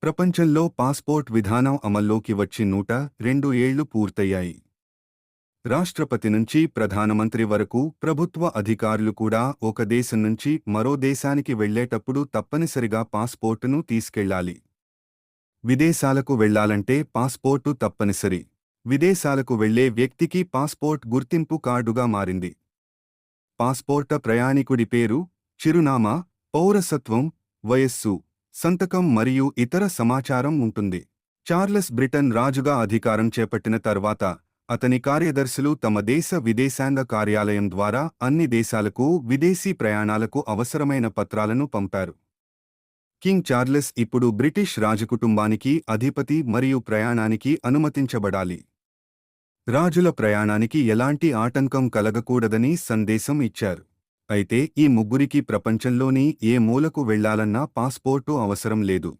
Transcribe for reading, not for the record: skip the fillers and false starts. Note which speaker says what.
Speaker 1: ప్రపంచంలో పాస్పోర్ట్ విధానం అమల్లోకి వచ్చి 102 ఏళ్లు పూర్తయ్యాయి. రాష్ట్రపతి నుంచి ప్రధానమంత్రి వరకు ప్రభుత్వ అధికారులు కూడా ఒక దేశం నుంచి మరో దేశానికి వెళ్లేటప్పుడు తప్పనిసరిగా పాస్పోర్టును తీసుకెళ్లాలి. విదేశాలకు వెళ్లాలంటే పాస్పోర్టు తప్పనిసరి. విదేశాలకు వెళ్లే వ్యక్తికి పాస్పోర్ట్ గుర్తింపు కార్డుగా మారింది. పాస్పోర్ట ప్రయాణికుడి పేరు, చిరునామా, పౌరసత్వం, వయస్సు, సంతకం మరియు ఇతర సమాచారం ఉంటుంది. చార్లెస్ బ్రిటన్ రాజుగా అధికారం చేపట్టిన తర్వాత అతని కార్యదర్శులు తమ దేశ విదేశాంగ కార్యాలయం ద్వారా అన్ని దేశాలకు విదేశీ ప్రయాణాలకు అవసరమైన పత్రాలను పంపారు. కింగ్ చార్లెస్ ఇప్పుడు బ్రిటిష్ రాజకుటుంబానికి అధిపతి మరియు ప్రయాణానికి అనుమతించబడాలి. రాజుల ప్రయాణానికి ఎలాంటి ఆటంకం కలగకూడదని సందేశం ఇచ్చారు. అయితే ఈ ముగ్గురికి ప్రపంచంలోని ఏ మూలకు వెళ్లాలన్నా పాస్పోర్టు అవసరం లేదు.